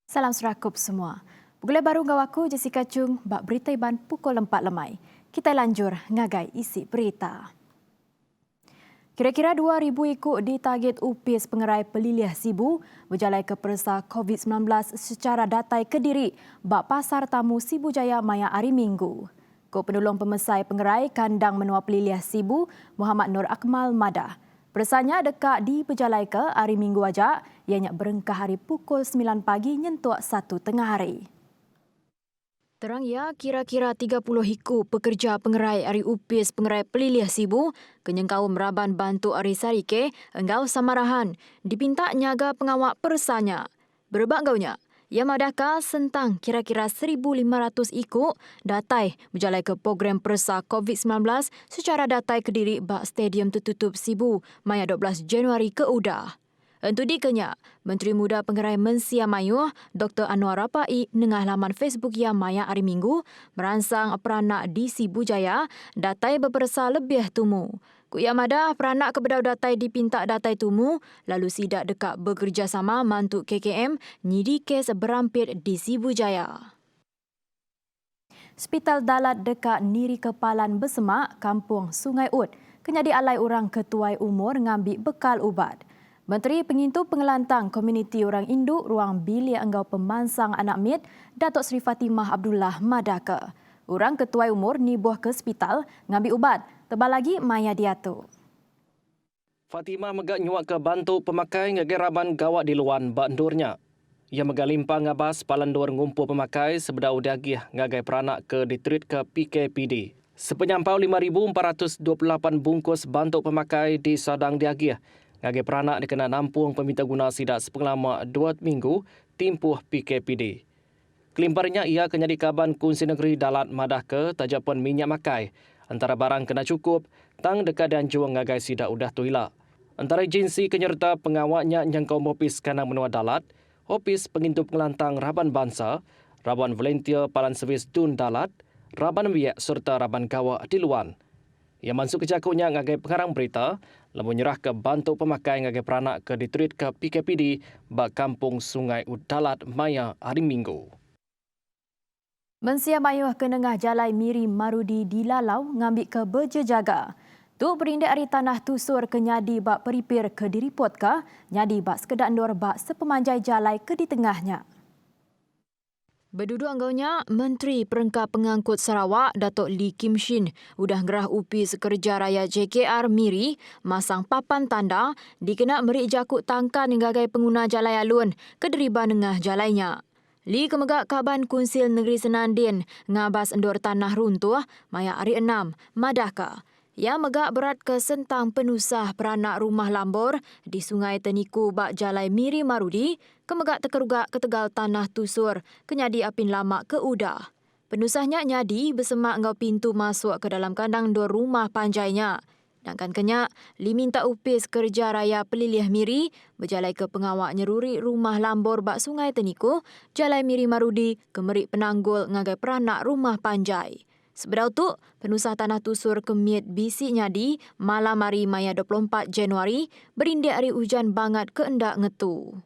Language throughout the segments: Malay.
Salam serakup semua. Bulan baru ngawaku Jessica Chung bak berita iban pukul 4 lemai. Kita lanjur ngagai isi berita. Kira-kira 2,000 ikut ditarget UPIS pengerai peliliah Sibu berjalai ke persa COVID-19 secara datai Kediri bak pasar tamu Sibu Jaya Maya hari Minggu. Ko penolong pemesai pengerai kandang menua peliliah Sibu Muhammad Nur Akmal Madah. Persanya dekat di berjalai ke hari Minggu ajak, ianya berengkah hari pukul 9 pagi nyentuak 1 tengah hari. Terang ya, kira-kira 30 hiku pekerja pengerai hari UPIS pengerai peliliah Sibu, kenyengkau meraban bantu hari sarike, enggau samarahan, dipinta nyaga pengawak persanya. Berebak engkaunya, ia madaka sentang kira-kira 1,500 ikut datai berjalai ke program persa COVID-19 secara datai Kediri bak stadium tertutup Sibu Maya 12 Januari ke udah. Untuk dikenya, Menteri Muda Pengerai Mensia Mayuh, Dr. Anwar Rapai, nengah laman Facebook yang Maya hari Minggu, merangsang peranak di Sibu Jaya, datai berpersa lebih tumu. Kuya mada peranak kebedau datai dipinta datai tumu, lalu sidak dekat bekerjasama mantuk KKM, nyidi kes berampit di Sibu Jaya. Hospital Dalat dekat Niri Kepalan Bersemak, Kampung Sungai Ud, kenyadi alai orang ketuai umur ngambil bekal ubat. Menteri Pengintu Pengelantang Komuniti Orang Induk Ruang Bilik Enggau Pemansang Anak Mit, Datuk Seri Fatimah Abdullah Madaka. Orang ketuai umur ni buah ke hospital ngambil ubat, tebal lagi maya diatu. Fatimah megak nyuak ke bantu pemakai ngegeraban gawat di luan bandurnya. Ia megalimpang ngabas palandur ngumpul pemakai sebeda udagih ngagai peranak ke ditreat ke PKPD. Sepenyampau 5,428 bungkus bantu pemakai di Sadang Diagih. Ngagai peranak dikena nampung peminta guna sidak sepengalaman 2 minggu timpuh PKPD. Kelimparnya ia kenyadi kaban Kunsi Negeri Dalat Madah ke tajapun minyak makai. Antara barang kena cukup, tang dekat dan juang ngagai sidak udah tuila. Antara agensi kenyerta pengawaknya nyangkau Opis Kanang Menua Dalat, Opis Pengintu Pengelantang Raban Bangsa, Raban Volunteer Palan Servis Dun Dalat, Raban Wiek serta Raban Gawak di Luan. Ia masuk ke jakutnya ngagai pengarang berita, lalu menyerah ke bantu pemakai ngagai peranak ke ditreat ke PKPD bak Kampung Sungai Udalat Maya hari Minggu. Mensia Mayuh ke Nengah Jalai Miri Marudi di Lalau ngambil ke berjejaga. Tu berindik hari tanah tusur ke nyadi bak peripir ke diripot ke, nyadi bak sekedak ndor bak sepemanjai jalai ke di tengahnya. Berduduk anggaunya, Menteri Perengkap Pengangkut Sarawak, Datuk Lee Kim Shin, udah gerah UPIS Kerja Raya JKR Miri, masang papan tanda, dikena merik jakut tangkan ngagai pengguna jalai alun ke deriba nengah jalainya. Lee kemegak kaban Kunsil Negeri Senandin, ngabas endor tanah runtuh, maya hari 6, Madaka. Ia megak berat ke sentang penusah peranak rumah lambor di Sungai Teniku bak Jalai Miri Marudi, kemegak terkerugak ke tegal tanah tusur, kenyadi apin lama ke udah. Penusahnya nyadi bersemak ngau pintu masuk ke dalam kandang dor rumah panjainya. Sedangkan kenyak, Li minta UPIS Kerja Raya Peliliah Miri berjalai ke pengawak nyeruri rumah lambor bak Sungai Teniku, Jalai Miri Marudi, kemerik penanggul ngagai peranak rumah panjai. Sebedau tu, penusah tanah tusur kemit bisi nyadi malam hari Maya 24 Januari berindik hari hujan bangat keendak ngetu.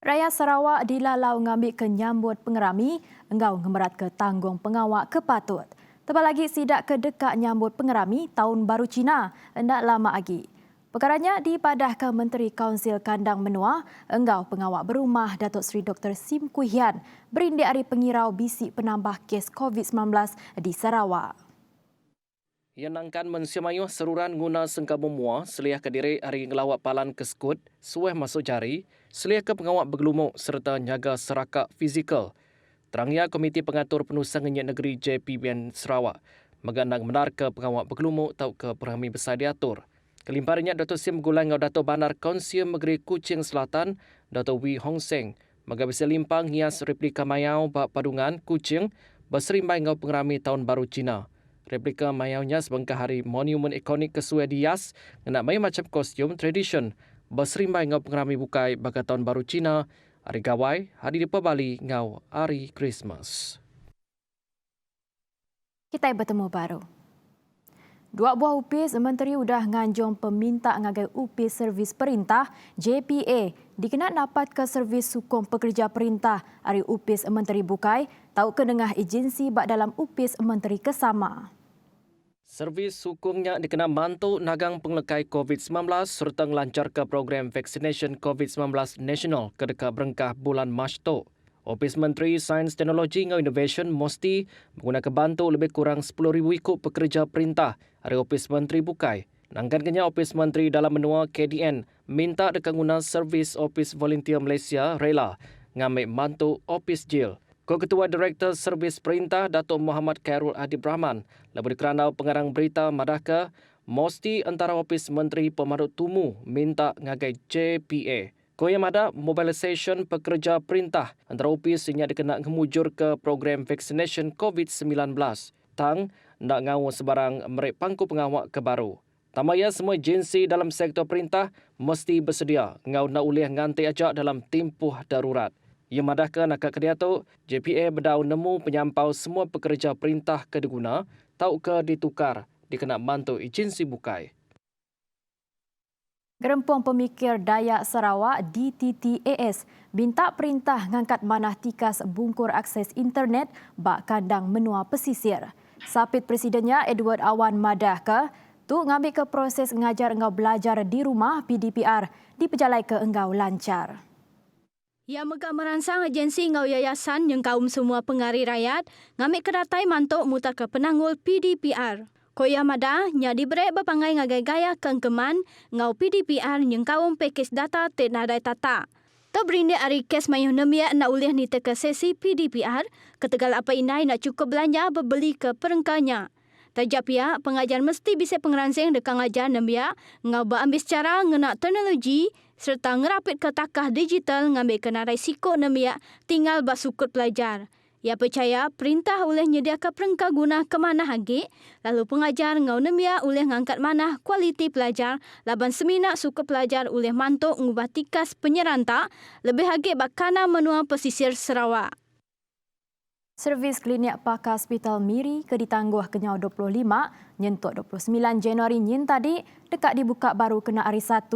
Raya Sarawak di Lalau ngambil ke nyambut pengerami, enggau ngemerat ke tanggung pengawak kepatut. Tebal lagi sidak ke dekat nyambut pengerami tahun baru Cina, endak lama lagi. Perkaranya dipadahkan Menteri Kaunsil Kandang Menua, enggau pengawak berumah Datuk Seri Dr. Sim Kuihian berindik hari pengirau bisik penambah kes COVID-19 di Sarawak. Ia nangkan Mensia Mayuh seruran guna sengka memua seliah ke diri hari ngelawak palan ke skut, sueh masuk jari, seliah ke pengawak bergelumuk serta nyaga serakak fizikal. Terangnya Komiti Pengatur Penusang Ngenyek Negeri JPBN Sarawak menggandang benar ke pengawak bergelumuk tau ke perhami besar diatur. Kelimparannya Datuk Sim Gulai ngau Datuk Bandar Konsium Negeri Kuching Selatan, Datuk Wee Hong Seng, megabisa limpang hias replika mayau bak padungan Kuching berserimbai ngau pengerami tahun baru Cina. Replika mayaunya sebengkah hari monumen ikonik kesuai dias, kena main macam kostum tradition, berserimbai ngau pengerami bukai baka tahun baru Cina, hari gawai, hari depa Bali ngau hari Christmas. Kita bertemu baru. Dua buah upis menteri udah nganjung peminta ngagai upis servis perintah JPA dikenal dapat ke servis sukong pekerja perintah hari upis menteri bukai tahu ke dengah agensi bak dalam upis menteri kesama. Servis sukungnya dikenal bantu nagang penglekai COVID-19 serta melancar ke program vaccination COVID-19 nasional ke dekat berengkah bulan Mac tu. Ofis Menteri Sains Teknologi dan Innovation mesti menggunakan bantu lebih kurang 10,000 ikut pekerja perintah dari Ofis Menteri bukai. Nangkannya Ofis Menteri dalam menua KDN minta dekat guna servis Ofis Volunteer Malaysia rela ngambil bantu Ofis JIL. Ketua Direktur Servis Perintah Datuk Muhammad Khairul Adib Rahman lebih kerana pengarang berita Madaka mesti antara Ofis Menteri Pemadut Tumu minta ngagai JPA. Koyam ada mobilisation pekerja perintah antara ofis yang dikena ngemujur ke program vaccination COVID-19. Tang nak ngau sebarang merek pangku pengawak ke baru. Tamaya semua agensi dalam sektor perintah mesti bersedia ngau nak ulih nganti ajak dalam tempoh darurat. Ia madahkan akak kedia tu, JPA berdau nemu penyampau semua pekerja perintah ke diguna, tau ke ditukar, dikena bantu agensi bukai. Gerempong Pemikir Dayak Sarawak DTTAS minta perintah ngangkat manah tikas bungkur akses internet bak kandang menua pesisir. Sapit Presidennya Edward Awan madah ke tu ngambil ke proses ngajar engkau belajar di rumah PDPR dipejalai ke engkau lancar. Ia megah merangsang agensi ngau yayasan yang kaum semua pengari rakyat ngambil kedatai mantuk mutar ke penanggul PDPR. Koya mada nya diberi berpangai ngagai gaya kengkeman ngau PDPR yang kaum pekis data tenadai tata. Terberinde ari kes mayuh nemia nak ulih ni ke sesi PDPR ketegal apa inai nak cukup belanja berbeli ke perengkanya. Tajap pihak pengajar mesti bisa pengeransing dekat ngajar nemia ngau berambil secara ngenak teknologi serta ngerapit ke takah digital ngambil kena risiko nemia tinggal basukut pelajar. Ia percaya perintah oleh nyediakan perengkah guna ke mana hagi, lalu pengajar ngau nemia oleh ngangkat mana kualiti pelajar, laban seminak suku pelajar oleh mantuk ngubah tikas penyerantak, lebih hagi bakana menua pesisir Sarawak. Servis klinik pakar Hospital Miri ke ditangguh kenyau 25, nyentuk 29 Januari nyin tadi, dekat dibuka baru kena hari 1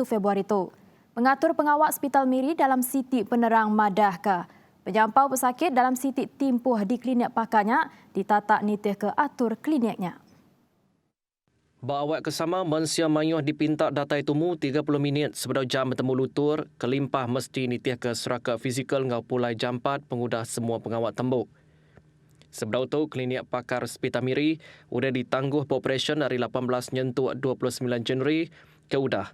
Februari tu. Mengatur pengawal Hospital Miri dalam siti penerang madah ke. Penyampau pesakit dalam siti timpuh di klinik pakarnya ditatak nitih ke atur kliniknya. Bawak kesama Mansia Mayuh dipinta datai tumu 30 minit sebelum jam bertemu lutur, kelimpah mesti nitih ke serakat fizikal ngau pulai jam 4 pengudah semua pengawal tembuk. Sebelum itu, klinik pakar Hospital Miri sudah ditangguh operasi dari 18 nyentuk 29 Januari ke udah.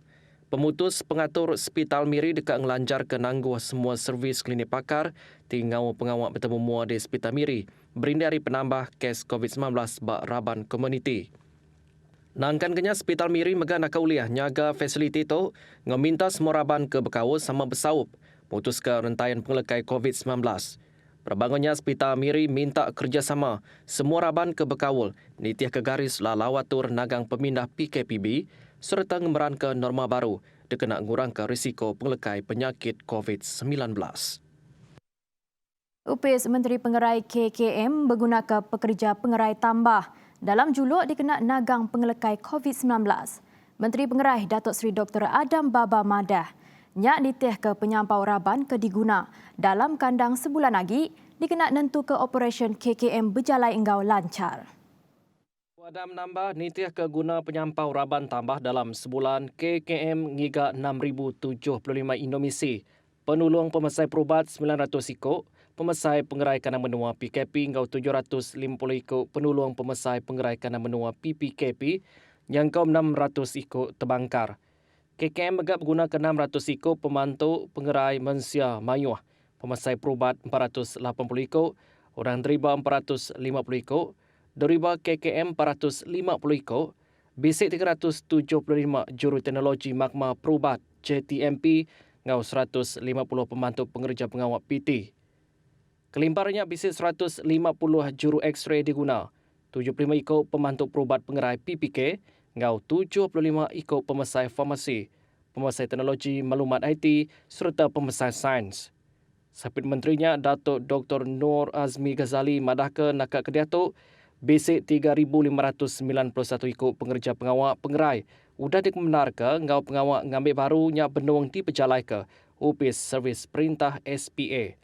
Pemutus pengatur Hospital Miri dekat ngelanjar ke nangguh semua servis klinik pakar tinggal pengawal bertemu mua di Hospital Miri berindari penambah kes COVID-19 bak raban komuniti. Nangkan kenya Hospital Miri megah nak uliah nyaga fasiliti tu ngaminta semua raban ke berkawal sama bersaup putus ke rentaian penglekai COVID-19. Perbangunnya Hospital Miri minta kerjasama semua raban ke berkawal nitih ke garis lalawatur nagang pemindah PKPB serta ngemeran ke norma baru dikena ngurangkan risiko penglekai penyakit COVID-19. Upis Menteri Pengerai KKM berguna pekerja pengerai tambah dalam juluk dikena nagang penglekai COVID-19. Menteri Pengerai Datuk Seri Dr. Adam Baba Madah nyak nitih ke penyampau raban ke diguna dalam kandang sebulan lagi dikena nentu ke operasi KKM berjalai enggau lancar. Adam nambah nitih ke guna penyampau raban tambah dalam sebulan KKM ngiga 6,075 Indomisi. Penulung pemesai perubat 900 ikut, pemesai pengerai kanan menua PKP ngau 750 ikut, penulung pemesai pengerai kanan menua PPKP yang kau 600 ikut terbangkar. KKM megap guna ke 600 ikut pembantu pengerai Mansia Mayuh, pemesai perubat 480 ikut, orang terlibat 450 ikut, deriba KKM 450 ikut, bisik 375 juru teknologi magma perubat JTMP ngau 150 pembantu pengerja pengawal PT. Kelimparnya bisik 150 juru X-ray diguna, 75 ikut pembantu perubat pengerai PPK ngau 75 ikut pemesai farmasi, pemesai teknologi maklumat IT serta pemesai sains. Sapit menterinya Datuk Dr. Nur Azmi Ghazali madahkan nakak kedia tu Basic 3,591 ikut pengerja pengawak pengerai. Udah dikebenar ke ngau pengawak ngambil baru nya benuang di pejalai ke Upis Servis Perintah SPA.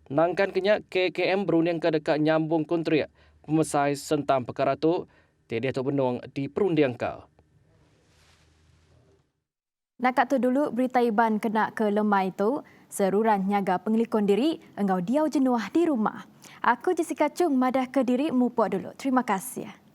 Nangkan kenyak KKM berunding ke dekat nyambung kontrak pemesai sentam perkara tu tiada tu benuang di perunding ke. Nak kat tu dulu berita Iban kena ke lemai tu, seruran nyaga pengelikon diri, engkau diau jenuah di rumah. Aku Jessica Chung madah ke diri mupuk dulu. Terima kasih.